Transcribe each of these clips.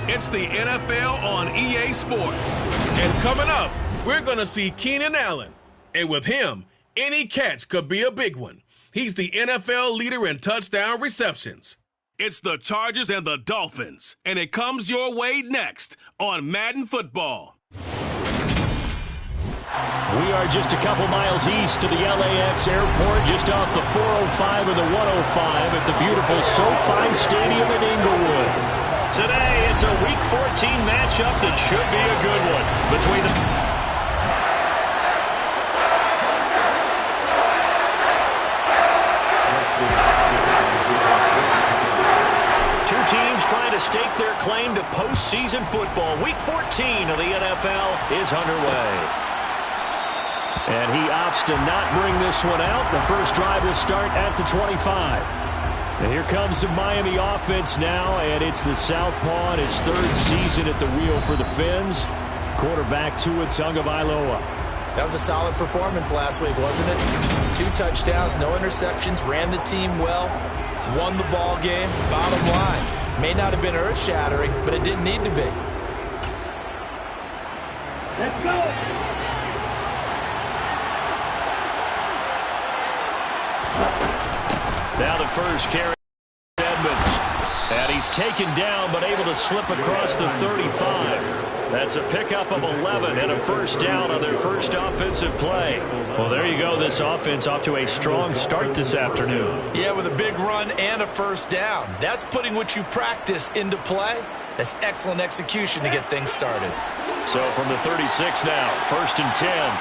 It's the NFL on EA Sports. And coming up, we're going to see Keenan Allen. And with him, any catch could be a big one. He's the NFL leader in touchdown receptions. It's the Chargers and the Dolphins, and it comes your way next on Madden Football. We are just a couple miles east of the LAX airport, just off the 405 and the 105 at the beautiful SoFi Stadium in Inglewood. Today, it's a Week 14 matchup that should be a good one between the... Two teams trying to stake their claim to postseason football. Week 14 of the NFL is underway. And he opts to not bring this one out. The first drive will start at the 25. And here comes the Miami offense now, and it's the Southpaw in his third season at the wheel for the Fins. Quarterback Tua Tagovailoa. That was a solid performance last week, wasn't it? 2 touchdowns, no interceptions, ran the team well, won the ball game. Bottom line, may not have been earth-shattering, but it didn't need to be. Let's go! Now the first carry, Edmonds. And he's taken down, but able to slip across the 35. That's a pickup of 11 and a first down on their first offensive play. Well, there you go. This offense off to a strong start this afternoon. Yeah, with a big run and a first down. That's putting what you practice into play. That's excellent execution to get things started. So from the 36 now, 1st and 10.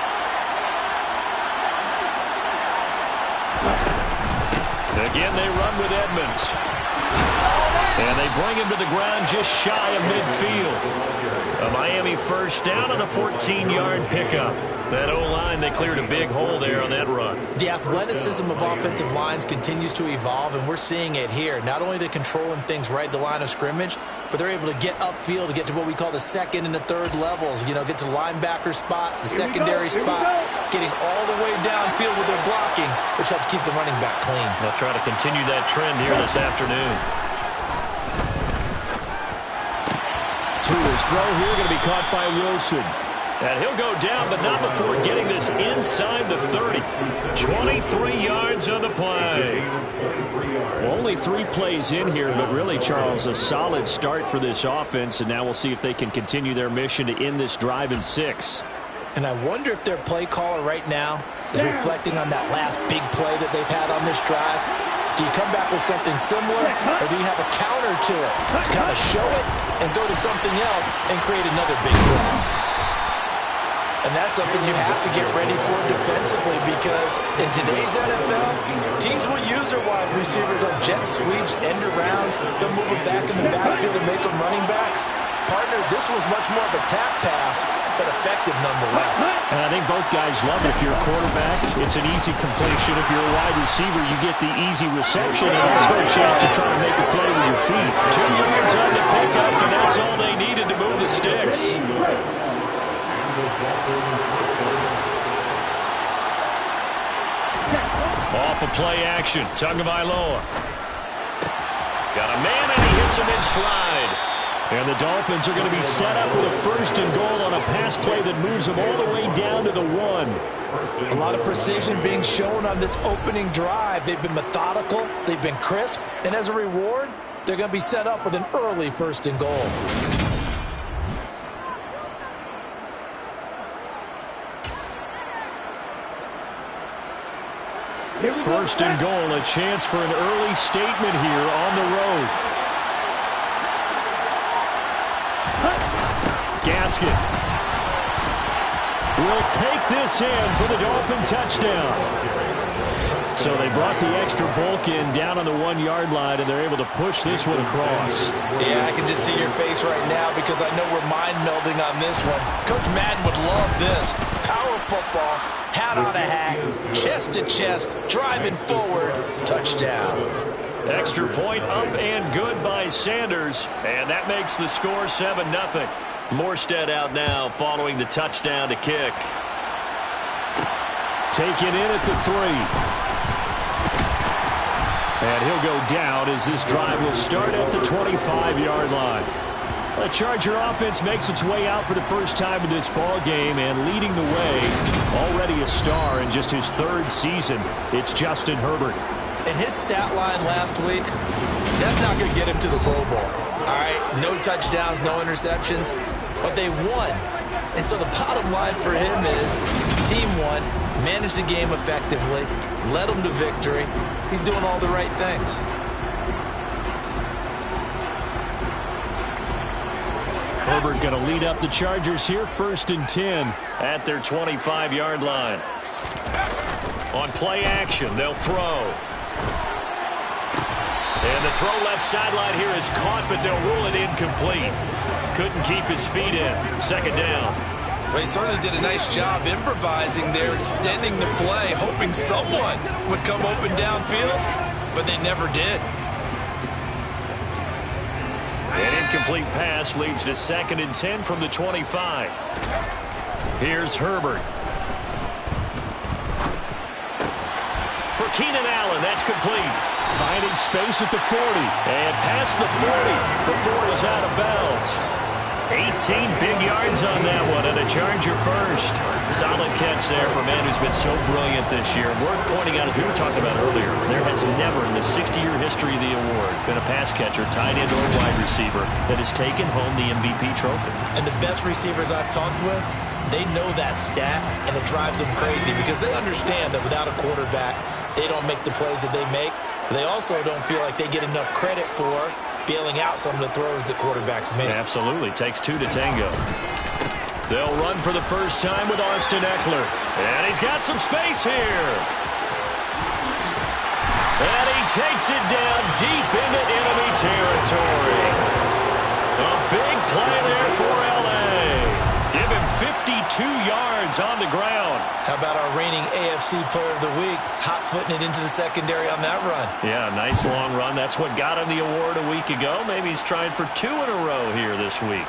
Again, they run with Edmonds. And they bring him to the ground just shy of midfield. A Miami first down on a 14-yard pickup. That O-line, they cleared a big hole there on that run. The athleticism of offensive lines continues to evolve, and we're seeing it here. Not only are they controlling things right at the line of scrimmage, but they're able to get upfield to get to what we call the second and the third levels. You know, get to the linebacker spot, the secondary spot, getting all the way downfield with their blocking, which helps keep the running back clean. They'll try to continue that trend here this afternoon. Tua's throw here going to be caught by Wilson. And he'll go down, but not before getting this inside the 30. 23 yards on the play. Well, only 3 plays in here, but really, Charles, a solid start for this offense, and now we'll see if they can continue their mission to end this drive in 6. And I wonder if their play caller right now is reflecting on that last big play that they've had on this drive. Do you come back with something similar, or do you have a counter to it to kind of show it and go to something else and create another big play? And that's something you have to get ready for defensively, because in today's NFL, teams will use their wide receivers on jet sweeps, end arounds. They'll move them back in the backfield and make them running backs. Partner, this was much more of a tap pass, but effective nonetheless. And I think both guys love it. If you're a quarterback, it's an easy completion. If you're a wide receiver, you get the easy reception and also a chance to try to make a play with your feet. 2 yards on the pickup, and that's all they needed to move the sticks. Off of play action, Tagovailoa. Got a man, and he hits him in stride. And the Dolphins are going to be set up with a 1st and goal on a pass play that moves them all the way down to the 1. A lot of precision being shown on this opening drive. They've been methodical, they've been crisp, and as a reward, they're going to be set up with an early 1st and goal. First and goal, a chance for an early statement here on the road. Gaskin will take this in for the Dolphin touchdown. So they brought the extra bulk in down on the 1-yard line, and they're able to push this one across. Yeah, I can just see your face right now because I know we're mind-melding on this one. Coach Madden would love this. Power football, hat on a hat, chest to chest, driving forward, touchdown. Extra point up and good by Sanders, and that makes the score 7-0. Morstead out now following the touchdown to kick. Taken in at the 3. And he'll go down as this drive will start at the 25-yard line. The Charger offense makes its way out for the first time in this ball game, and leading the way, already a star in just his third season, it's Justin Herbert. And his stat line last week, that's not going to get him to the Pro Bowl. All right, no touchdowns, no interceptions, but they won. And so the bottom line for him is team won, managed the game effectively, led them to victory. He's doing all the right things. Herbert going to lead up the Chargers here, 1st and 10. At their 25-yard line. On play action, they'll throw. And the throw left sideline here is caught, but they'll rule it incomplete. Couldn't keep his feet in. 2nd down. Well, he certainly did a nice job improvising there, extending the play, hoping someone would come open downfield, but they never did. An incomplete pass leads to 2nd and 10 from the 25. Here's Herbert. For Keenan Allen, that's complete. Finding space at the 40. And past the 40 before he's out of bounds. 18 big yards on that one, and a Charger first. Solid catch there for a man who's been so brilliant this year. Worth pointing out, as we were talking about earlier, there has never in the 60-year history of the award been a pass catcher, tight end, or wide receiver that has taken home the MVP trophy. And the best receivers I've talked with, they know that stat, and it drives them crazy because they understand that without a quarterback, they don't make the plays that they make. They also don't feel like they get enough credit for bailing out some of the throws that quarterbacks make. Absolutely. Takes two to tango. They'll run for the first time with Austin Eckler. And he's got some space here. And he takes it down deep into enemy territory. A big play there for L.A. Give him 52 yards on the ground. How about our reigning AFC Player of the Week, hot-footing it into the secondary on that run? Yeah, nice long run. That's what got him the award a week ago. Maybe he's trying for 2 in a row here this week.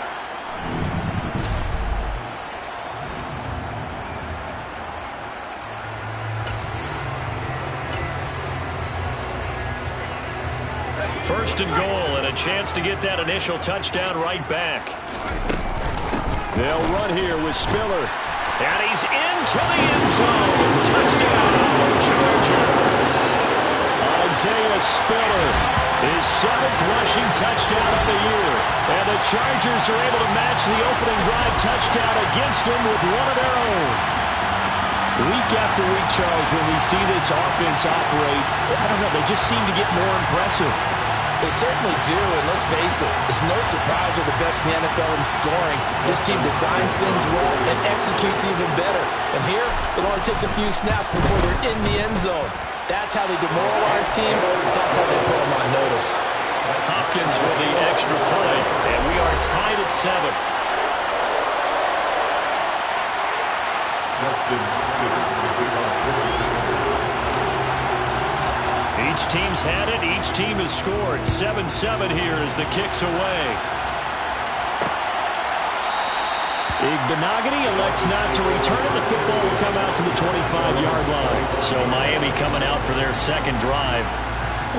First and goal, and a chance to get that initial touchdown right back. They'll run here with Spiller. And he's into the end zone. Touchdown, Chargers. Isaiah Spiller, his 7th rushing touchdown of the year. And the Chargers are able to match the opening drive touchdown against him with one of their own. Week after week, Charles, when we see this offense operate, I don't know, they just seem to get more impressive. They certainly do, and let's face it, it's no surprise they're the best in the NFL in scoring. This team designs things well and executes even better. And here, it only takes a few snaps before they're in the end zone. That's how they demoralize teams. That's how they put them on notice. Hopkins with the extra point, and we are tied at 7. Each team's had it. Each team has scored. 7-7 here as the kick's away. Igbenogany elects not to return it. The football will come out to the 25-yard line. So Miami coming out for their second drive.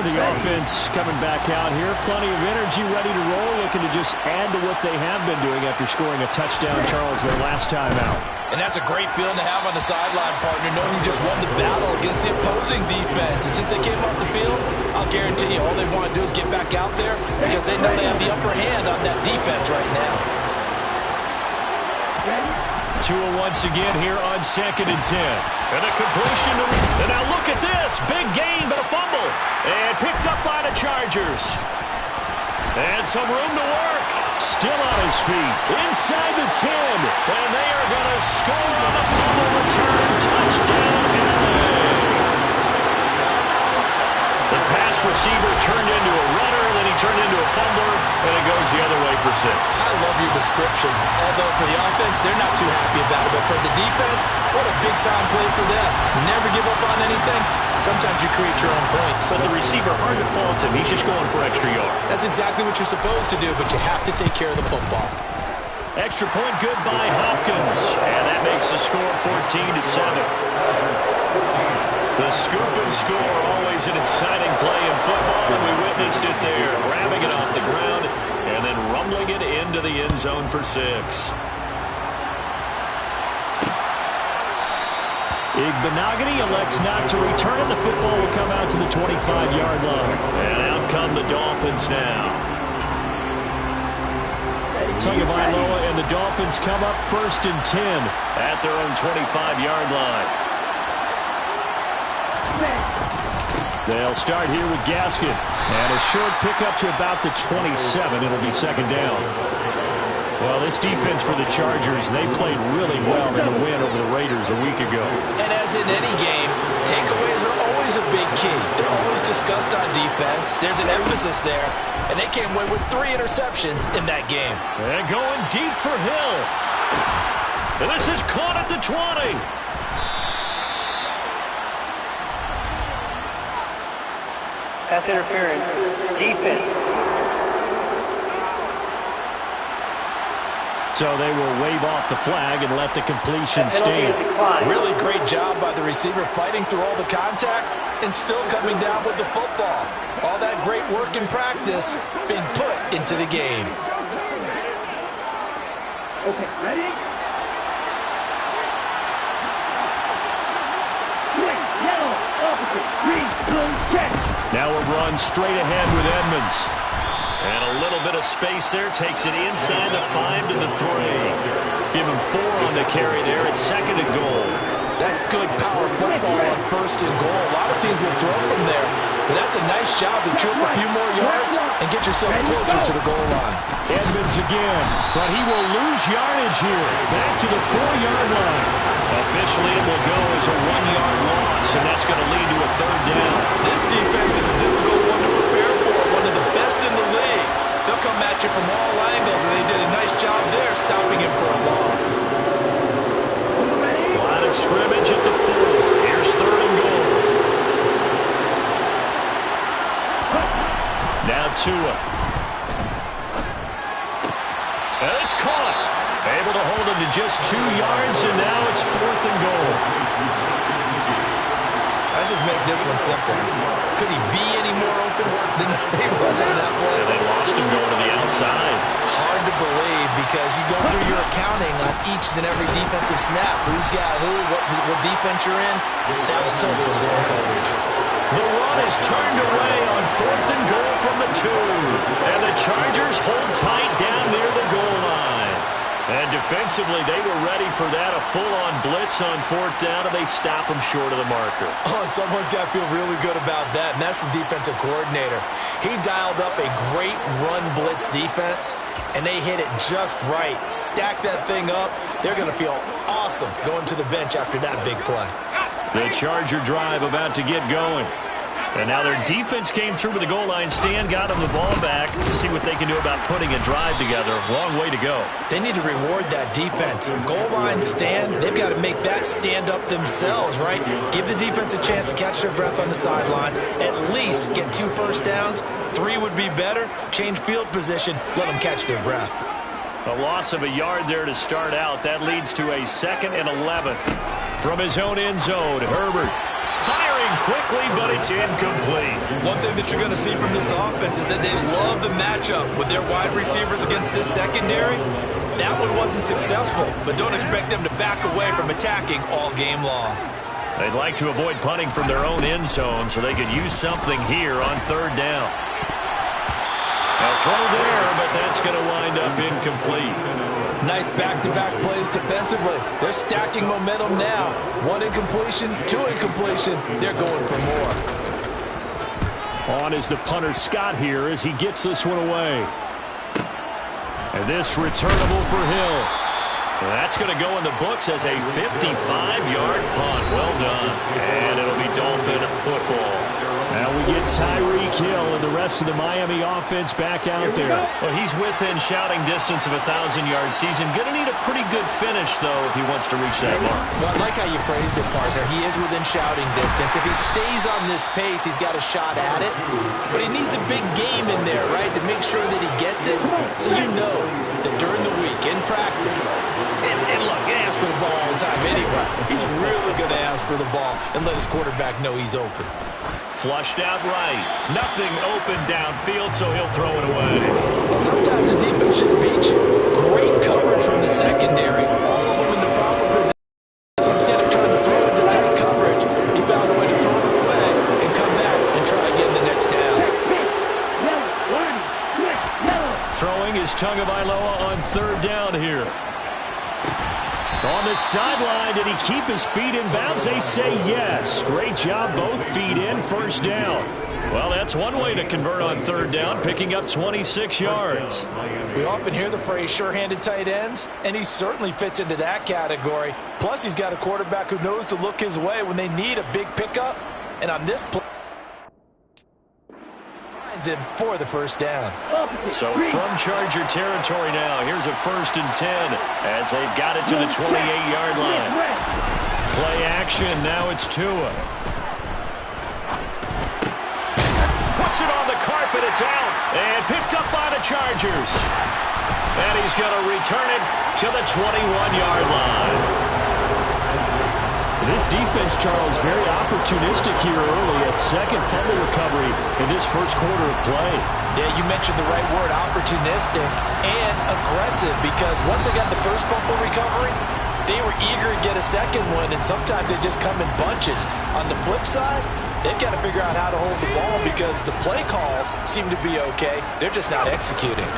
The offense coming back out here. Plenty of energy, ready to roll, looking to just add to what they have been doing after scoring a touchdown, Charles, their last time out. And that's a great feeling to have on the sideline, partner, knowing you just won the battle against the opposing defense. And since they came off the field, I'll guarantee you all they want to do is get back out there because they know they have the upper hand on that defense right now. Tua once again here on 2nd and 10. And a completion. And now look at this. Big gain, but a fumble. And picked up by the Chargers. And some room to work. Still on his feet. Inside the 10. And they are going to score on the fumble return. Touchdown, LA. The pass receiver turned into a runner, then he turned into a fumbler, and it goes the other way for 6. I love your description. Although for the offense, they're not too happy about it. But for the defense, what a big-time play for them. Never give up on anything. Sometimes you create your own points. But the receiver, hard to fault him. He's just going for extra yards. That's exactly what you're supposed to do, but you have to take care of the football. Extra point good by Hopkins. And that makes the score 14-7. The scoop and score, always an exciting play in football, and we witnessed it there, grabbing it off the ground and then rumbling it into into the end zone for 6. Igbenogany elects not to return it. The football will come out to the 25-yard line. And out come the Dolphins now. Tagovailoa and the Dolphins come up 1st and 10 at their own 25-yard line. They'll start here with Gaskin. And a short pickup to about the 27. It'll be 2nd down. Well, this defense for the Chargers, they played really well in the win over the Raiders a week ago. And as in any game, takeaways are always a big key. They're always discussed on defense. There's an emphasis there. And they came away with 3 interceptions in that game. And going deep for Hill. And this is caught at the 20. Pass interference. Defense. So they will wave off the flag and let the completion stand. Really great job by the receiver fighting through all the contact and still coming down with the football. All that great work in practice being put into the game. Okay, ready? Yellow, opposite, green, blue, catch. Now a run straight ahead with Edmonds. And a little bit of space there. Takes it inside the 5 to the 3. Give him 4 on the carry there. It's 2nd and goal. That's good power football on 1st and goal. A lot of teams will throw from there. But that's a nice job to trip a few more yards and get yourself closer to the goal line. Edmonds again. But he will lose yardage here. Back to the 4-yard line. Officially, it will go as a 1-yard loss, and that's going to lead to a 3rd down. This defense is a difficult one to prepare for. One of the best in the league. They'll come at you from all angles, and they did a nice job there stopping him for a loss. Line of scrimmage at the 4. Here's 3rd and goal. Now Tua. And it's caught. Able to hold him to just 2 yards, and now it's 4th and goal. Let's just make this one simple. Could he be any more open than he was on that play? And they lost him going to the outside. Hard to believe because you go through your accounting on each and every defensive snap. Who's got who, what defense you're in. That was tough for blown coverage. The run is turned away on 4th and goal from the 2. And the Chargers hold tight down near the goal line. And defensively, they were ready for that, a full-on blitz on 4th down, and they stop them short of the marker. Oh, and someone's got to feel really good about that, and that's the defensive coordinator. He dialed up a great run blitz defense, and they hit it just right. Stack that thing up. They're going to feel awesome going to the bench after that big play. The Charger drive about to get going. And now their defense came through with the goal line stand, got them the ball back. See what they can do about putting a drive together. Long way to go. They need to reward that defense. Goal line stand, they've got to make that stand up themselves, right? Give the defense a chance to catch their breath on the sidelines. At least get 2 first downs. 3 would be better. Change field position. Let them catch their breath. A loss of a yard there to start out. That leads to a 2nd and 11. From his own end zone, Herbert. Firing quickly, but it's incomplete. One thing that you're going to see from this offense is that they love the matchup with their wide receivers against this secondary. That one wasn't successful, but don't expect them to back away from attacking all game long. They'd like to avoid punting from their own end zone so they could use something here on 3rd down. A throw there, but that's going to wind up incomplete. Nice back-to-back plays defensively. They're stacking momentum now. 1 incompletion, 2 incompletion. They're going for more. On is the punter Scott here as he gets this one away. And this returnable for Hill. That's going to go in the books as a 55-yard punt. Well done. And it'll be Dolphin football. Now we get Tyreek Hill and the rest of the Miami offense back out there. Well, he's within shouting distance of a 1,000-yard season. Going to need a pretty good finish, though, if he wants to reach that mark. Well, I like how you phrased it, partner. He is within shouting distance. If he stays on this pace, he's got a shot at it. But he needs a big game in there, right, to make sure that he gets it. So you know that during the week, in practice, and look, he asks for the ball all the time anyway. He's really going to ask for the ball and let his quarterback know he's open. Flushed out right. Nothing open downfield, so he'll throw it away. Well, sometimes the defense defense just beat you. Great coverage from the secondary. All of them in the proper position. So instead of trying to throw it to tight coverage, he found a way to throw it away and come back and try again the next down. Throwing is Tagovailoa on third down here. On the sideline, did he keep his feet in bounds? They say yes. Great job, both feet in, first down. Well, that's one way to convert on third down, picking up 26 yards. We often hear the phrase sure-handed tight ends, and he certainly fits into that category. Plus, he's got a quarterback who knows to look his way when they need a big pickup. And on this play, finds him for the first down. So from Charger territory now, here's a 1st and 10 as they've got it to the 28-yard line. Play action, now it's Tua. Puts it on the carpet, it's out, and picked up by the Chargers. And he's going to return it to the 21-yard line. This defense, Charles, very opportunistic here early. A second fumble recovery in this first quarter of play. Yeah, you mentioned the right word, opportunistic and aggressive, because once they got the first fumble recovery, they were eager to get a second one, and sometimes they just come in bunches. On the flip side, they've got to figure out how to hold the ball because the play calls seem to be okay. They're just not executing.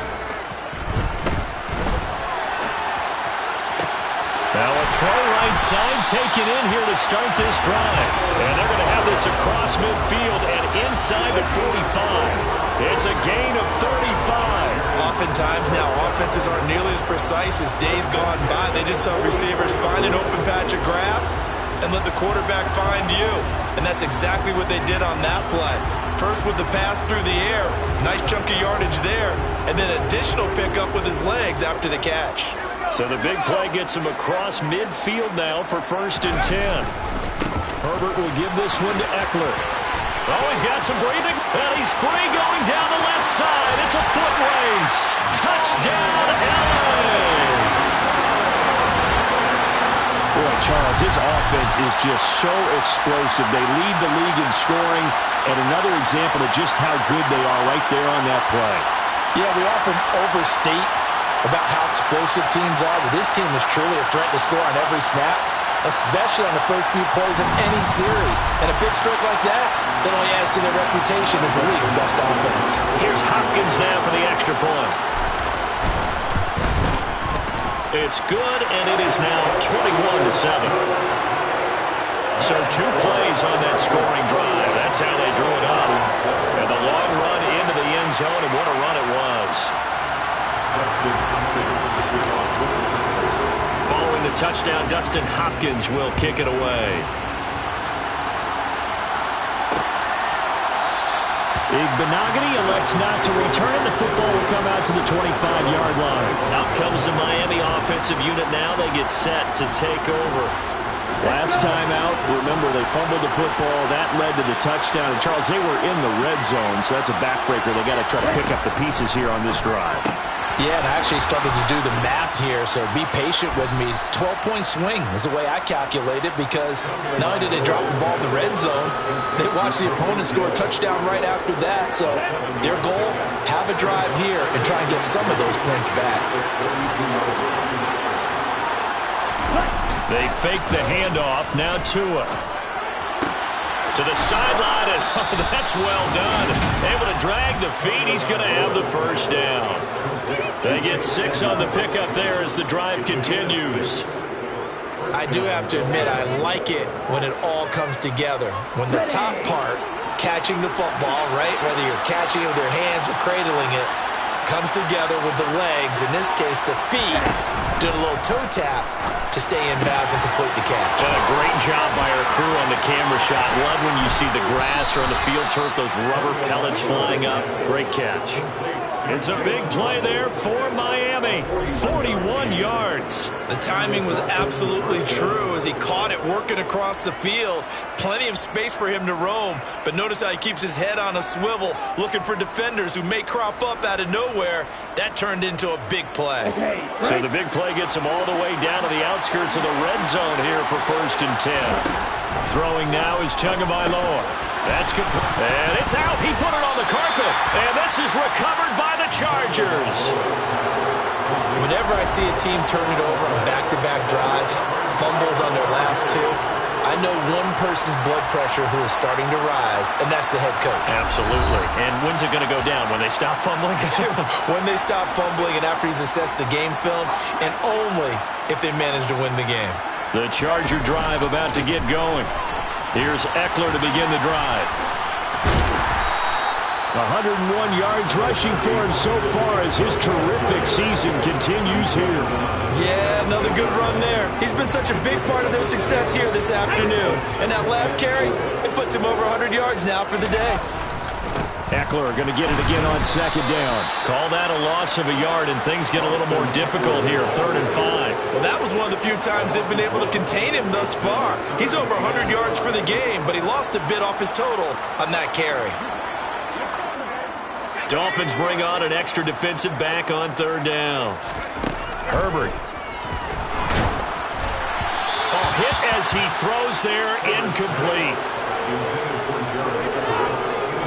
Now a throw right side taken in here to start this drive. And they're going to have this across midfield and inside the 45. It's a gain of 35. Oftentimes now, offenses aren't nearly as precise as days gone by. They just saw receivers find an open patch of grass and let the quarterback find you. And that's exactly what they did on that play. First with the pass through the air, nice chunk of yardage there, and then additional pickup with his legs after the catch. So the big play gets him across midfield now for 1st and 10. Herbert will give this one to Eckler. Oh, he's got some breathing, and he's free going down the left side. It's a foot race. Touchdown, LA! Boy, Charles, this offense is just so explosive. They lead the league in scoring, and another example of just how good they are right there on that play. Yeah, we often overstate about how explosive teams are, but this team is truly a threat to score on every snap, especially on the first few plays of any series. And a big stroke like that only adds to their reputation as the league's best offense. Here's Hopkins now for the extra point. It's good, and it is now 21-7. So 2 plays on that scoring drive. That's how they drew it up. And the long run into the end zone, and what a run it was. Following the touchdown, Dustin Hopkins will kick it away. Igbenogany elects not to return. The football will come out to the 25-yard line. Out comes the Miami offensive unit now. They get set to take over. Last time out, remember, they fumbled the football. That led to the touchdown. And, Charles, they were in the red zone, so that's a backbreaker. They got to try to pick up the pieces here on this drive. Yeah, and I actually started to do the math here, so be patient with me. 12-point swing is the way I calculate it, because not only did they drop the ball in the red zone, they watched the opponent score a touchdown right after that. So their goal, have a drive here and try and get some of those points back. They fake the handoff. Now Tua. To the sideline, and oh, that's well done. Able to drag the feet. He's going to have the first down. They get 6 on the pickup there as the drive continues. I do have to admit, I like it when it all comes together. When the top part, catching the football, right, whether you're catching it with your hands or cradling it, comes together with the legs, in this case the feet, doing a little toe tap to stay in bounds and complete the catch. Done a great job by our crew on the camera shot. Love when you see the grass or on the field turf, those rubber pellets flying up. Great catch. It's a big play there for Miami. 41 yards. The timing was absolutely true as he caught it working across the field. Plenty of space for him to roam, but notice how he keeps his head on a swivel, looking for defenders who may crop up out of nowhere. That turned into a big play. So the big play gets him all the way down to the outskirts of the red zone here for 1st and 10. Throwing now is Tagovailoa. That's good. And it's out. He put it on the carpet. And this is recovered by the Chargers. Whenever I see a team turn it over on back-to-back drives, fumbles on their last two, I know one person's blood pressure who is starting to rise, and that's the head coach. Absolutely. And when's it going to go down? When they stop fumbling? When they stop fumbling and after he's assessed the game film, and only if they manage to win the game. The Charger drive about to get going. Here's Eckler to begin the drive. 101 yards rushing for him so far as his terrific season continues here. Yeah, another good run there. He's been such a big part of their success here this afternoon. And that last carry, it puts him over 100 yards now for the day. Eckler going to get it again on second down. Call that a loss of a yard, and things get a little more difficult here, 3rd and 5. Well, that was one of the few times they've been able to contain him thus far. He's over 100 yards for the game, but he lost a bit off his total on that carry. Dolphins bring on an extra defensive back on 3rd down. Herbert. Oh, hit as he throws there, incomplete.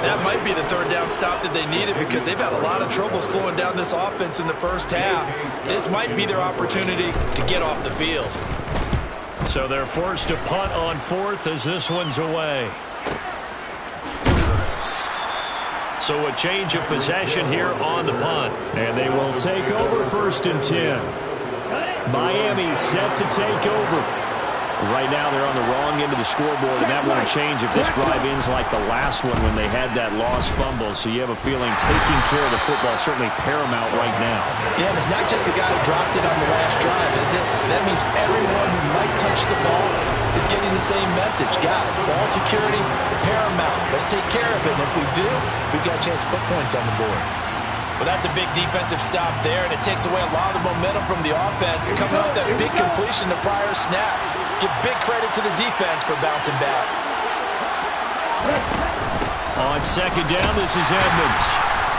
That might be the 3rd down stop that they needed because they've had a lot of trouble slowing down this offense in the first half. This might be their opportunity to get off the field. So they're forced to punt on 4th as this one's away. So a change of possession here on the punt. And they will take over 1st and 10. Miami set to take over. Right now they're on the wrong end of the scoreboard, and that won't change if this drive ends like the last one when they had that lost fumble. So you have a feeling taking care of the football is certainly paramount right now. Yeah, and it's not just the guy who dropped it on the last drive, is it? That means everyone who might touch the ball is getting the same message. Guys, ball security, paramount. Let's take care of it, and if we do, we've got a chance to put points on the board. Well, that's a big defensive stop there, and it takes away a lot of the momentum from the offense. Coming off that big completion the prior snap. Give big credit to the defense for bouncing back. On 2nd down, this is Edmonds.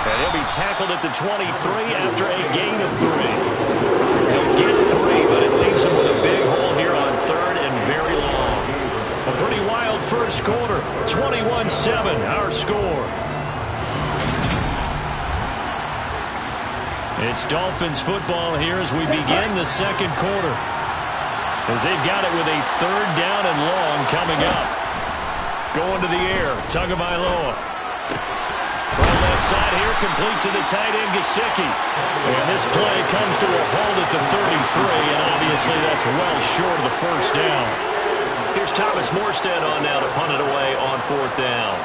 And he'll be tackled at the 23 after a gain of 3. He'll get 3, but it leaves him with a big hole here on 3rd and very long. A pretty wild first quarter. 21-7, our score. It's Dolphins football here as we begin the 2nd quarter. As they've got it with a 3rd down and long coming up. Going to the air, Tagovailoa. From left side here, complete to the tight end, Gesicki. And this play comes to a halt at the 33, and obviously that's well short of the 1st down. Here's Thomas Morstead on now to punt it away on 4th down.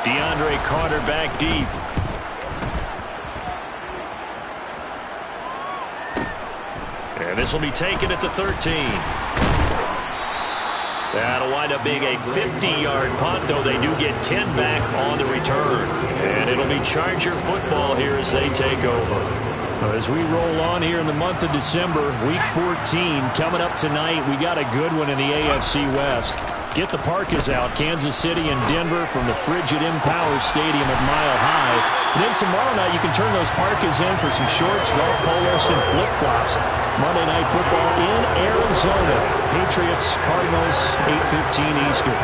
DeAndre Carter back deep. And this will be taken at the 13. That'll wind up being a 50-yard punt, though they do get 10 back on the return. And it'll be Charger football here as they take over. As we roll on here in the month of December, Week 14 coming up tonight, we got a good one in the AFC West. Get the parkas out, Kansas City and Denver from the frigid Empower Stadium at Mile High. And then tomorrow night you can turn those parkas in for some shorts, golf polos, and flip-flops. Monday Night Football in Arizona. Patriots, Cardinals, 8:15 Eastern.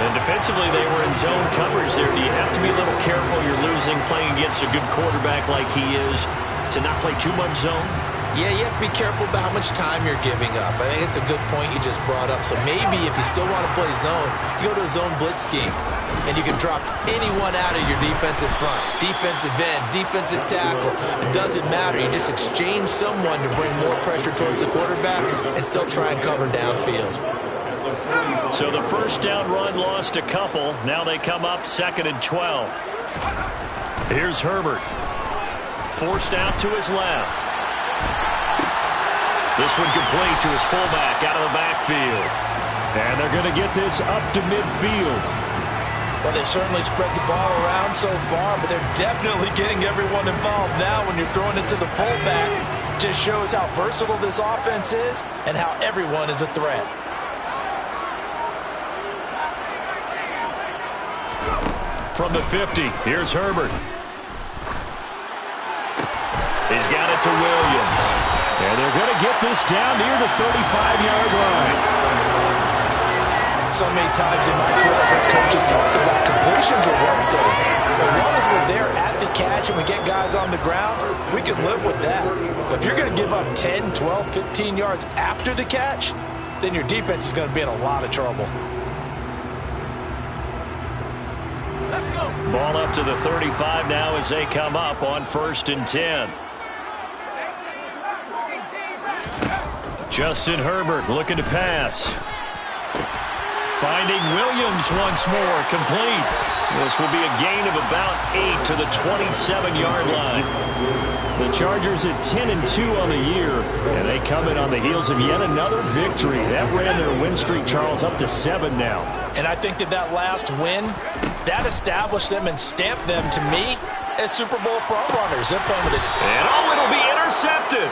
And defensively, they were in zone coverage there. Do you have to be a little careful you're losing playing against a good quarterback like he is to not play too much zone? Yeah, you have to be careful about how much time you're giving up. I think it's a good point you just brought up. So maybe if you still want to play zone, you go to a zone blitz scheme. And you can drop anyone out of your defensive front. Defensive end, defensive tackle. It doesn't matter. You just exchange someone to bring more pressure towards the quarterback and still try and cover downfield. So the 1st down run lost a couple. Now they come up 2nd and 12. Here's Herbert. Forced out to his left. This one complete to his fullback out of the backfield. And they're going to get this up to midfield. Well, they've certainly spread the ball around so far, but they're definitely getting everyone involved now when you're throwing it to the fullback. Just shows how versatile this offense is and how everyone is a threat. From the 50, here's Herbert. He's got it to Williams. And they're going to get this down near the 35-yard line. So many times in my career, I've heard coaches talk about completions are one thing. As long as we're there at the catch and we get guys on the ground, we can live with that. But if you're going to give up 10, 12, 15 yards after the catch, then your defense is going to be in a lot of trouble. Ball up to the 35 now as they come up on 1st and 10. Justin Herbert looking to pass. Finding Williams once more, complete. This will be a gain of about 8 to the 27-yard line. The Chargers at 10-2 on the year, and they come in on the heels of yet another victory. That ran their win streak, Charles, up to 7 now. And I think that last win, that established them and stamped them, to me, as Super Bowl frontrunners. They're playing with it. And it'll be intercepted.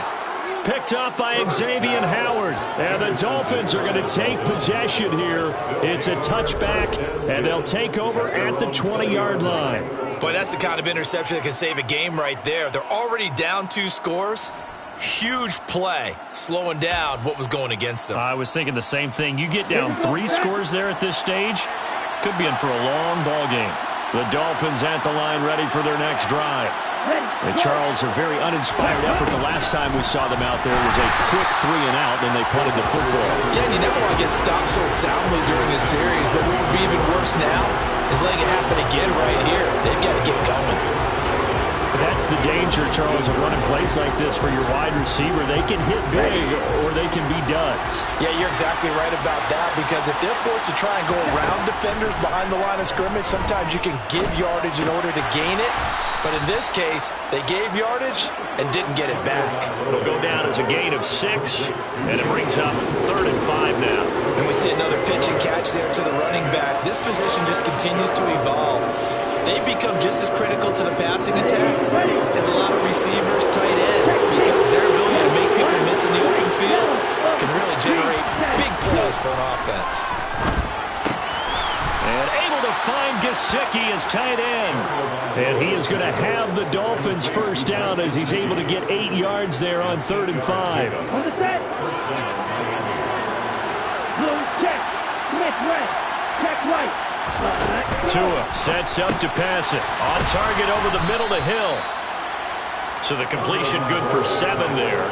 Picked up by Xavier Howard. And the Dolphins are going to take possession here. It's a touchback, and they'll take over at the 20-yard line. Boy, that's the kind of interception that can save a game right there. They're already down 2 scores. Huge play, slowing down what was going against them. I was thinking the same thing. You get down 3 scores there at this stage, could be in for a long ball game. The Dolphins at the line, ready for their next drive. And Charles, a very uninspired effort the last time we saw them out there. It was a quick 3 and out, and they punted the football. Yeah, and you never want to get stopped so soundly during this series, but what would be even worse now is letting it happen again right here. They've got to get going. That's the danger, Charles, of running plays like this for your wide receiver. They can hit big or they can be duds. Yeah, you're exactly right about that, because if they're forced to try and go around defenders behind the line of scrimmage, sometimes you can give yardage in order to gain it. But in this case, they gave yardage and didn't get it back. It'll go down as a gain of 6, and it brings up 3rd and 5 now. And we see another pitch and catch there to the running back. This position just continues to evolve. They become just as critical to the passing attack as a lot of receivers, tight ends, because their ability to make people miss in the open field can really generate big plays for an offense. And able to find Gesicki as tight end. And he is going to have the Dolphins first down as he's able to get 8 yards there on 3rd and 5. On the set. Blue check. Smith right. Check right. Tua sets up to pass it. On target over the middle to Hill. So the completion good for 7 there.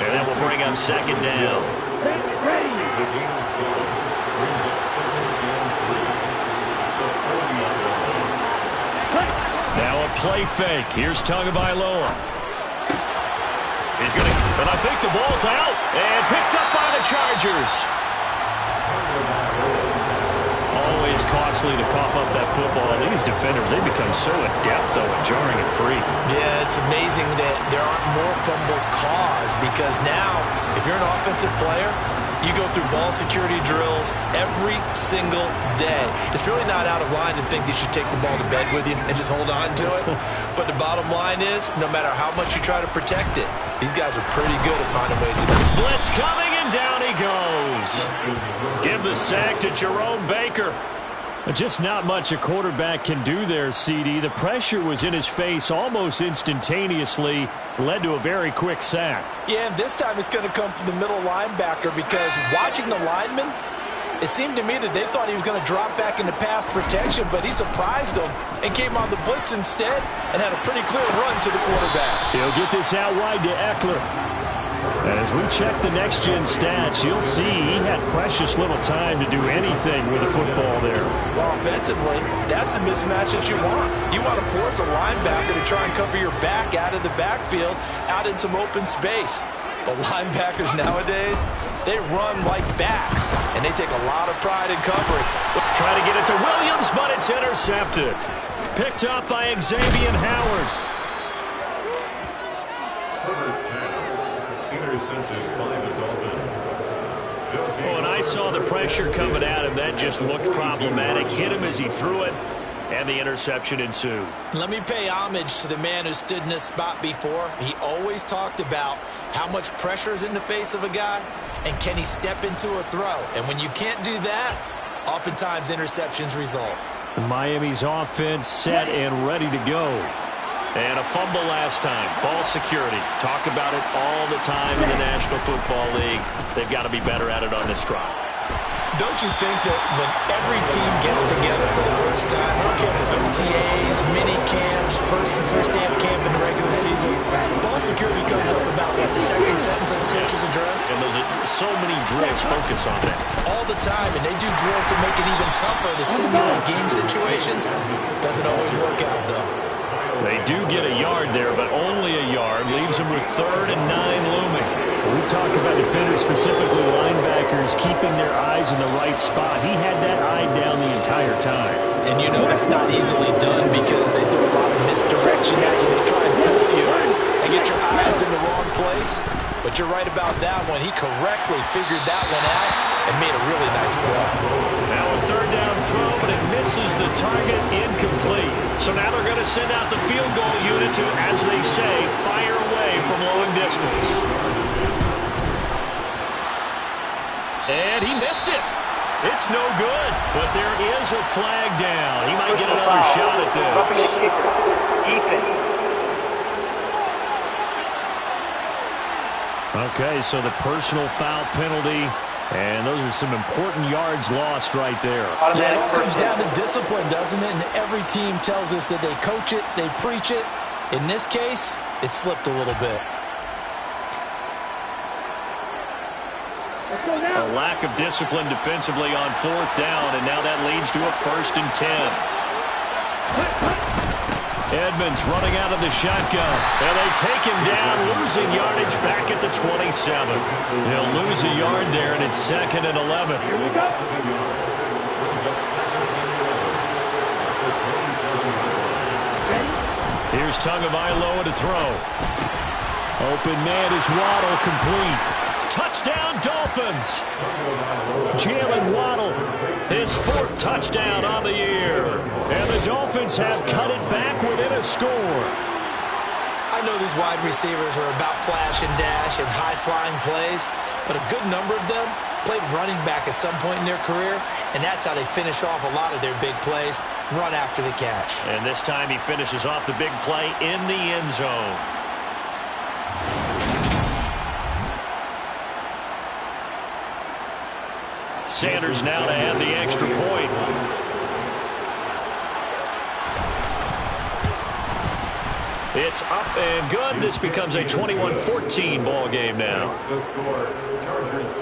And that will bring up 2nd down. Ready. Now a play fake. Here's Tagovailoa. He's going to, and I think the ball's out. And picked up by the Chargers. Always costly to cough up that football. These defenders, they become so adept, though, at jarring it free. Yeah, it's amazing that there aren't more fumbles caused, because now, if you're an offensive player, you go through ball security drills every single day. It's really not out of line to think that you should take the ball to bed with you and just hold on to it. But the bottom line is, no matter how much you try to protect it, these guys are pretty good at finding ways to go. Blitz coming, and down he goes. Give the sack to Jerome Baker. Just not much a quarterback can do there, CD. The pressure was in his face almost instantaneously, led to a very quick sack. Yeah, and this time it's going to come from the middle linebacker, because watching the lineman, it seemed to me that they thought he was going to drop back into pass protection, but he surprised them and came on the blitz instead and had a pretty clear run to the quarterback. He'll get this out wide to Eckler. As we check the next-gen stats, you'll see he had precious little time to do anything with the football there. Well, offensively, that's the mismatch that you want. You want to force a linebacker to try and cover your back out of the backfield, out in some open space. But linebackers nowadays, they run like backs, and they take a lot of pride in covering. Trying to get it to Williams, but it's intercepted. Picked up by Xavier Howard. When I saw the pressure coming at him, that just looked problematic. Hit him as he threw it, and the interception ensued. Let me pay homage to the man who stood in this spot before. He always talked about how much pressure is in the face of a guy, and can he step into a throw. And when you can't do that, oftentimes interceptions result. Miami's offense set and ready to go. And a fumble last time. Ball security. Talk about it all the time in the National Football League. They've got to be better at it on this drive. Don't you think that when every team gets together for the first time, I don't care if it's OTAs, mini camps, first day of camp in the regular season, ball security comes up about, what, the second sentence of the coach's address? And there's so many drills focus on that. All the time, and they do drills to make it even tougher to simulate game situations. Doesn't always work out, though. They do get a yard there, but only a yard. Leaves them with 3rd and 9 looming. We talk about defenders, specifically linebackers, keeping their eyes in the right spot. He had that eye down the entire time. And you know that's not easily done because they throw a lot of misdirection at you. They try and fool you and get your eyes in the wrong place. But you're right about that one. He correctly figured that one out and made a really nice play. Now a 3rd down throw, but it misses the target, incomplete. So now they're going to send out the field goal unit to, as they say, fire away from long distance. And he missed it. It's no good, but there is a flag down. He might get another shot at this. Okay, so the personal foul penalty, and those are some important yards lost right there. Yeah, it all comes down to discipline, doesn't it? And every team tells us that they coach it, they preach it. In this case, it slipped a little bit. A lack of discipline defensively on 4th down, and now that leads to a 1st and 10. Edmonds running out of the shotgun, and they take him down, losing yardage back at the 27. They'll lose a yard there, and it's 2nd and 11. Here's Tagovailoa to throw. Open man is Waddle, complete. Touchdown, Dolphins! Jalen Waddle, his 4th touchdown on the year. And the Dolphins have cut it back within a score. I know these wide receivers are about flash and dash and high-flying plays, but a good number of them played running back at some point in their career, and that's how they finish off a lot of their big plays, run after the catch. And this time he finishes off the big play in the end zone. Sanders now to add the extra point. It's up and good. This becomes a 21-14 ball game now.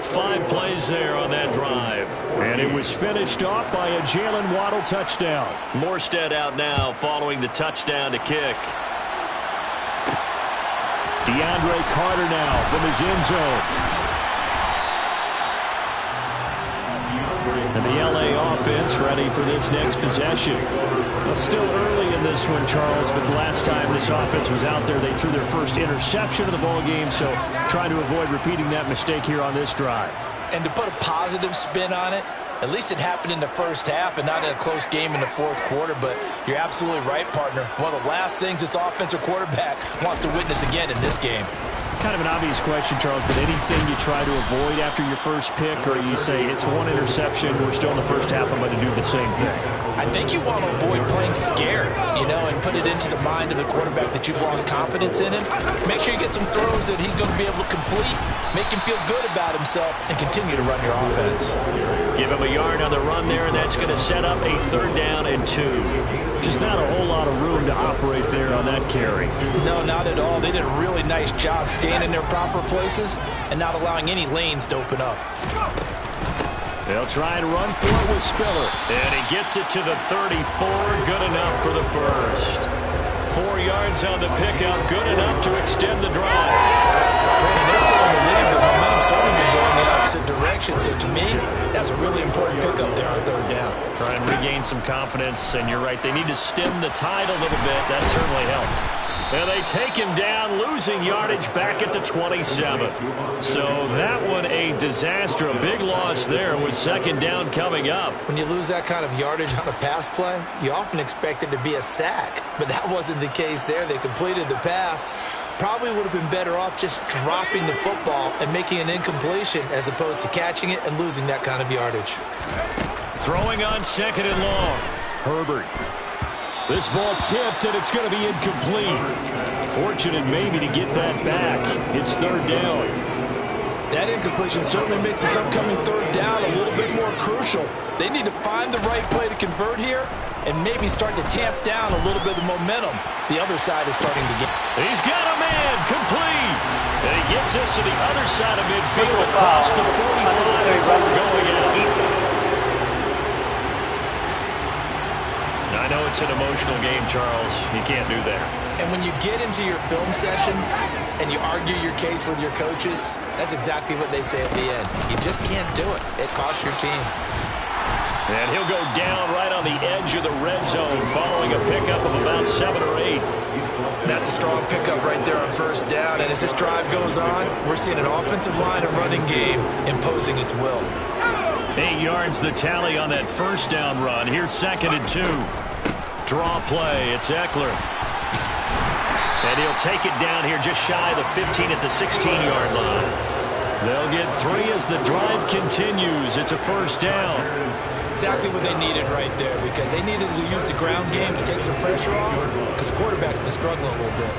5 plays there on that drive. And it was finished off by a Jalen Waddle touchdown. Morstead out now following the touchdown to kick. DeAndre Carter now from his end zone. And the LA offense ready for this next possession. Well, still early in this one, Charles, but the last time this offense was out there, they threw their first interception of the ball game, so trying to avoid repeating that mistake here on this drive. And to put a positive spin on it, at least it happened in the first half and not in a close game in the 4th quarter, but you're absolutely right, partner. One of the last things this offensive quarterback wants to witness again in this game. Kind of an obvious question, Charles, but anything you try to avoid after your first pick, or you say it's 1 interception, we're still in the first half, I'm going to do the same thing? I think you want to avoid playing scared, and put it into the mind of the quarterback that you've lost confidence in him. Make sure you get some throws that he's going to be able to complete, make him feel good about himself, and continue to run your offense. Give him a yard on the run there, and that's going to set up a 3rd down and 2. Just not a whole lot of room to operate there on that carry. No, not at all. They did a really nice job staying in their proper places and not allowing any lanes to open up. They'll try and run for it with Spiller. And he gets it to the 34. Good enough for the first. 4 yards on the pickup. Good enough to extend the drive. They're still in the lead, but momentum's certainly been going the opposite direction. So to me, that's a really important pickup there on 3rd down. Try and regain some confidence. And you're right, they need to stem the tide a little bit. That certainly helped. And they take him down, losing yardage back at the 27. So that one a disaster, a big loss there with 2nd down coming up. When you lose that kind of yardage on a pass play, you often expect it to be a sack. But that wasn't the case there. They completed the pass. Probably would have been better off just dropping the football and making an incompletion as opposed to catching it and losing that kind of yardage. Throwing on 2nd and long. Herbert. This ball tipped, and it's going to be incomplete. Fortunate maybe to get that back. It's 3rd down. That incompletion certainly makes this upcoming third down a little bit more crucial. They need to find the right play to convert here and maybe start to tamp down a little bit of momentum the other side is starting to get. He's got a man complete. And he gets us to the other side of midfield across the 45 before going out. I know it's an emotional game, Charles. You can't do that. And when you get into your film sessions and you argue your case with your coaches, that's exactly what they say at the end. You just can't do it. It costs your team. And he'll go down right on the edge of the red zone following a pickup of about 7 or 8. That's a strong pickup right there on first down. And as this drive goes on, we're seeing an offensive line and running game imposing its will. 8 yards the tally on that first down run. Here's 2nd and 2. Draw play. It's Eckler. And he'll take it down here just shy of the 15 at the 16-yard line. They'll get 3 as the drive continues. It's a first down. Exactly what they needed right there, because they needed to use the ground game to take some pressure off, because the quarterback's been struggling a little bit.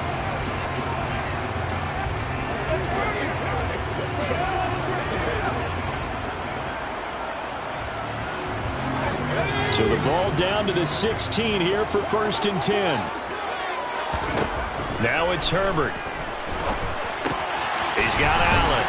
So the ball down to the 16 here for 1st and 10. Now it's Herbert. He's got Allen.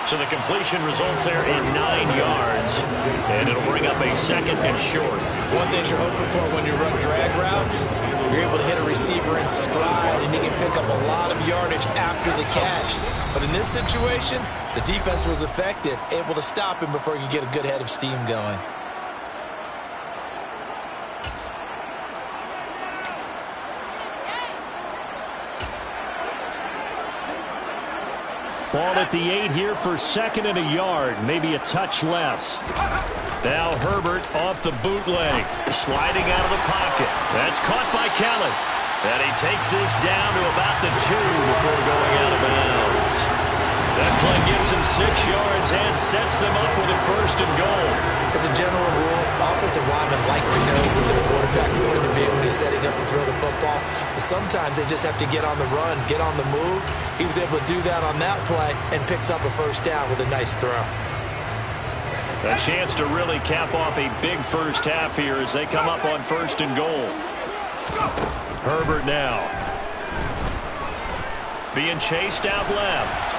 So the completion results there in 9 yards. And it'll bring up a 2nd and short. One thing you're hoping for when you run drag routes, you're able to hit a receiver in stride and he can pick up a lot of yardage after the catch. But in this situation, the defense was effective, able to stop him before he could get a good head of steam going. Ball at the 8 here for 2nd and a yard, maybe a touch less. Now Herbert off the bootleg, sliding out of the pocket. That's caught by Kelly. And he takes this down to about the 2 before going out of bounds. That play gets him 6 yards and sets them up with a 1st and goal. As a general rule, offensive linemen like to know where their quarterback's going to be when he's setting up to throw the football. But sometimes they just have to get on the run, get on the move. He was able to do that on that play and picks up a first down with a nice throw. A chance to really cap off a big first half here as they come up on 1st and goal. Herbert now. Being chased out left.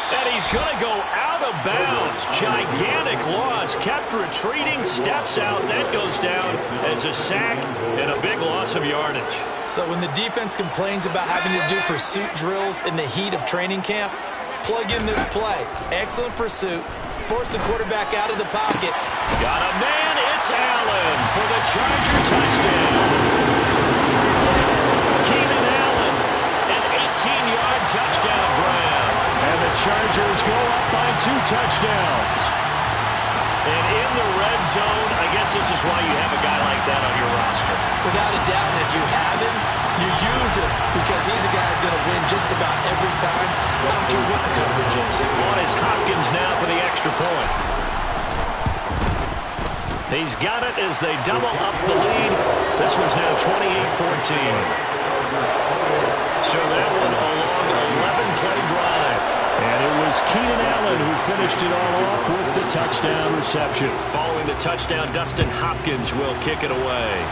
And he's going to go out of bounds. Gigantic loss. Kept retreating. Steps out. That goes down as a sack and a big loss of yardage. So when the defense complains about having to do pursuit drills in the heat of training camp, plug in this play. Excellent pursuit. Force the quarterback out of the pocket. Got a man. It's Allen for the Charger touchdown. Keenan Allen, an 18-yard touchdown grab. And the Chargers go up by 2 touchdowns. And in the red zone, I guess this is why you have a guy like that on your roster. Without a doubt, and if you have him, you use him because he's a guy who's going to win just about every time. I don't care what the coverage is. On is Hopkins now for the extra point. He's got it as they double up the lead. This one's now 28-14. So that one a long 11-play drive. And it was Keenan Allen who finished it all off with the touchdown reception. Following the touchdown, Dustin Hopkins will kick it away.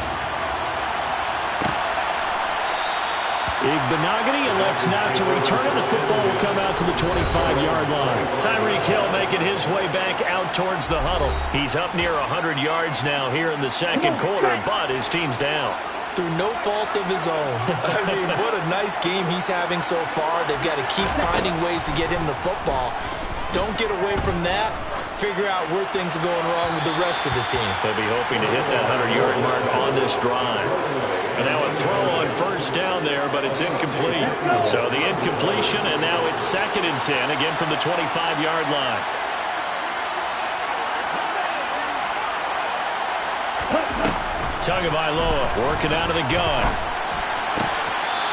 Igbenogany elects not to return it. The football will come out to the 25-yard line. Tyreek Hill making his way back out towards the huddle. He's up near 100 yards now here in the 2nd quarter, but his team's down. Through no fault of his own. I mean, what a nice game he's having so far. They've got to keep finding ways to get him the football. Don't get away from that. Figure out where things are going wrong with the rest of the team. They'll be hoping to hit that 100-yard mark on this drive. And now a throw on first down there, but it's incomplete. So the incompletion, and now it's 2nd and 10, again from the 25-yard line. Tagovailoa working out of the gun.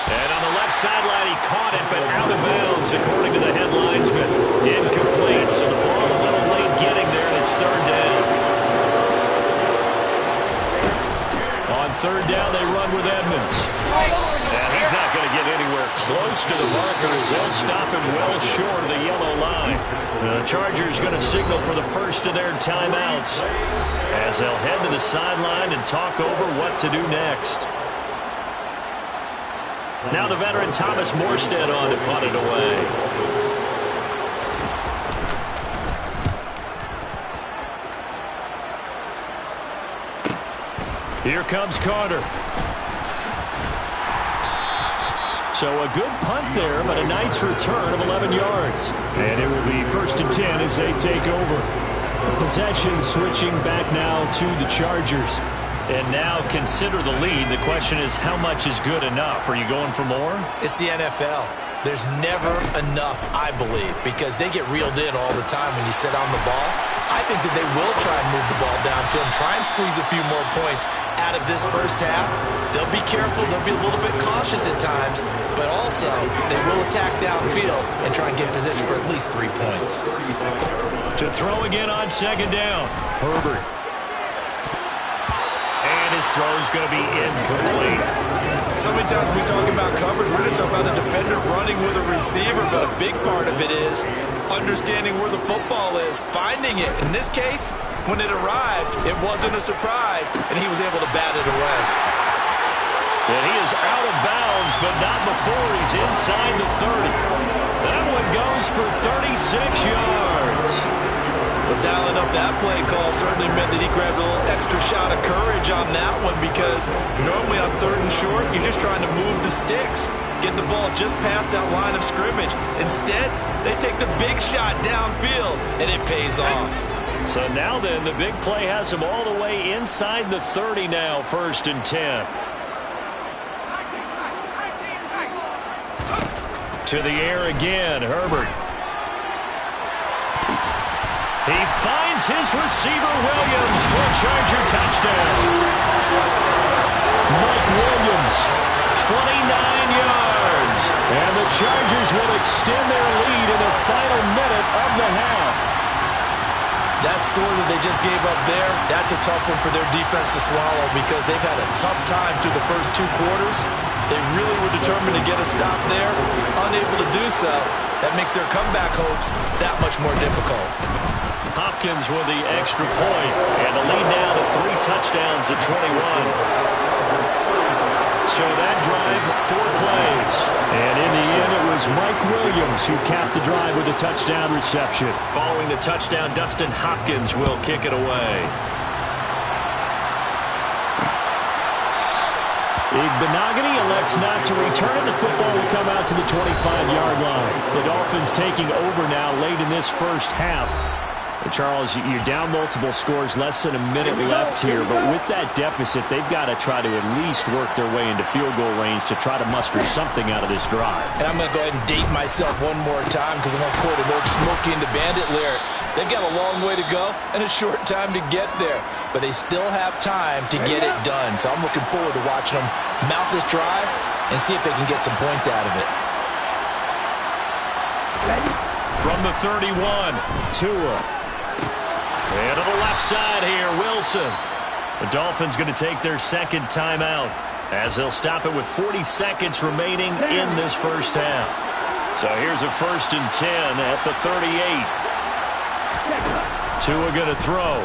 And on the left sideline, he caught it, but out of bounds, according to the head linesman. Incomplete, so the ball a little late getting there, and it's 3rd down. On 3rd down, they run with Edmonds. And he's not going to get anywhere close close to the markers. They'll stop him well short of the yellow line. The Chargers going to signal for the first of their timeouts as they'll head to the sideline and talk over what to do next. Now the veteran Thomas Morstead on to punt it away. Here comes Carter. So a good punt there, but a nice return of 11 yards. And it will be 1st and 10 as they take over. Possession switching back now to the Chargers. And now consider the lead. The question is, how much is good enough? Are you going for more? It's the NFL. There's never enough, I believe, because they get reeled in all the time when you sit on the ball. I think that they will try and move the ball downfield and try and squeeze a few more points out of this first half. They'll be careful. They'll be a little bit cautious at times, but also they will attack downfield and try and get position for at least 3 points. To throw again on 2nd down, Herbert. And his throw is going to be incomplete. So many times when we talk about coverage, we're just talking about a defender running with a receiver, but a big part of it is understanding where the football is, finding it. In this case, when it arrived, it wasn't a surprise, and he was able to bat it away. And he is out of bounds, but not before he's inside the 30. That one goes for 36 yards. Well, dialing up that play call certainly meant that he grabbed a little extra shot of courage on that one, because normally on 3rd and short, you're just trying to move the sticks, get the ball just past that line of scrimmage. Instead, they take the big shot downfield, and it pays off. So now then, the big play has him all the way inside the 30 now, 1st and 10. To the air again, Herbert. He finds his receiver, Williams, for a Charger touchdown. Mike Williams, 29 yards. And the Chargers will extend their lead in the final minute of the half. That score that they just gave up there, that's a tough one for their defense to swallow, because they've had a tough time through the first 2 quarters. They really were determined to get a stop there. Unable to do so, that makes their comeback hopes that much more difficult. Hopkins with the extra point, and the lead now to 3 touchdowns at 21. So that drive, 4 plays. And in the end, it was Mike Williams who capped the drive with a touchdown reception. Following the touchdown, Dustin Hopkins will kick it away. Igbenogany elects not to return, and the football will come out to the 25-yard line. The Dolphins taking over now late in this first half. Charles, you're down multiple scores, less than a minute left here, but with that deficit, they've got to try to at least work their way into field goal range to try to muster something out of this drive. And I'm going to go ahead and date myself one more time, because I'm going to quote an old Smokey and the Bandit lyric. They've got a long way to go and a short time to get there, but they still have time to get it done. So I'm looking forward to watching them mount this drive and see if they can get some points out of it. From the 31, Tua. And to the left side here, Wilson. The Dolphins going to take their 2nd timeout as they'll stop it with 40 seconds remaining in this first half. So here's a 1st and 10 at the 38. Tua going to throw.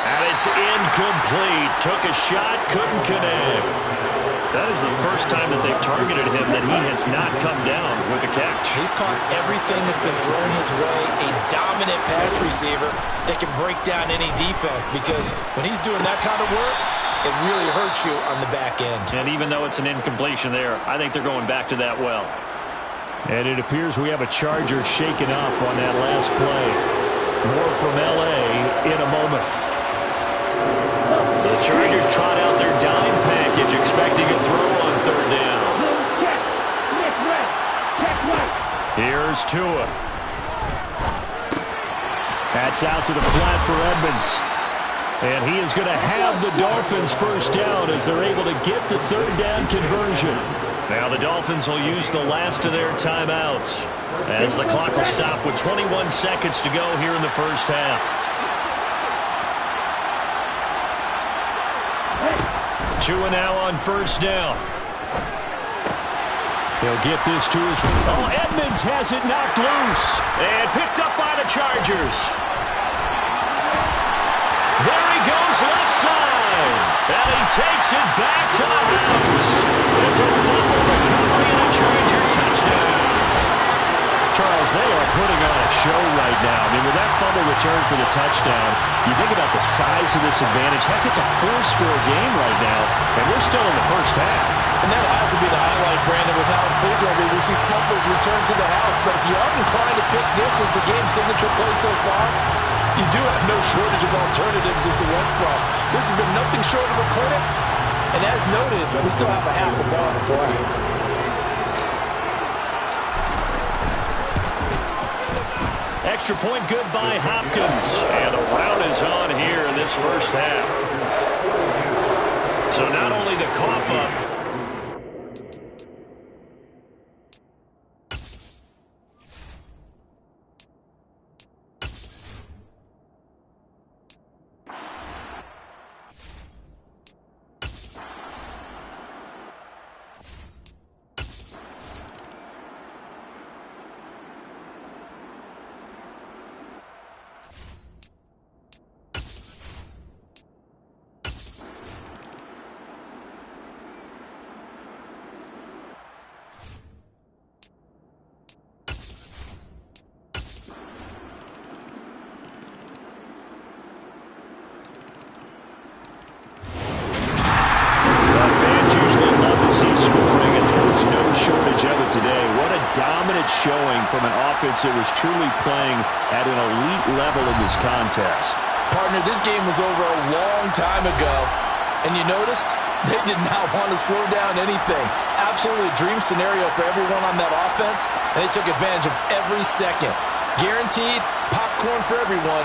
And it's incomplete. Took a shot, couldn't connect. That is the first time that they've targeted him that he has not come down with a catch. He's caught everything that's been thrown his way. A dominant pass receiver that can break down any defense, because when he's doing that kind of work, it really hurts you on the back end. And even though it's an incompletion there, I think they're going back to that well. And it appears we have a Charger shaken up on that last play. More from L.A. in a moment. The Chargers trot out their dime package, expecting a throw on 3rd down. Here's Tua. That's out to the flat for Edmonds. And he is going to have the Dolphins 1st down as they're able to get the 3rd down conversion. Now the Dolphins will use the last of their timeouts as the clock will stop with 21 seconds to go here in the first half. Tua now on 1st down. He'll get this to his... Oh, Edmonds has it knocked loose. And picked up by the Chargers. There he goes left side. And he takes it back to the house. It's a fumble recovery and a Charger touchdown. Charles, they are putting on a show right now. I mean, with that fumble return for the touchdown, you think about the size of this advantage. Heck, it's a 4-score game right now, and we're still in the first half. And that has to be the highlight, Brandon, with how infrequently we see fumbles return to the house. But if you aren't inclined to pick this as the game signature play so far, you do have no shortage of alternatives to select from. This has been nothing short of a clinic. And as noted, we still have a half a ball to play. Extra point good by Hopkins. And the round is on here in this first half. So not only the cough up, today. What a dominant showing from an offense that was truly playing at an elite level in this contest. Partner, this game was over a long time ago, and you noticed they did not want to slow down anything. Absolutely a dream scenario for everyone on that offense, and they took advantage of every second. Guaranteed popcorn for everyone.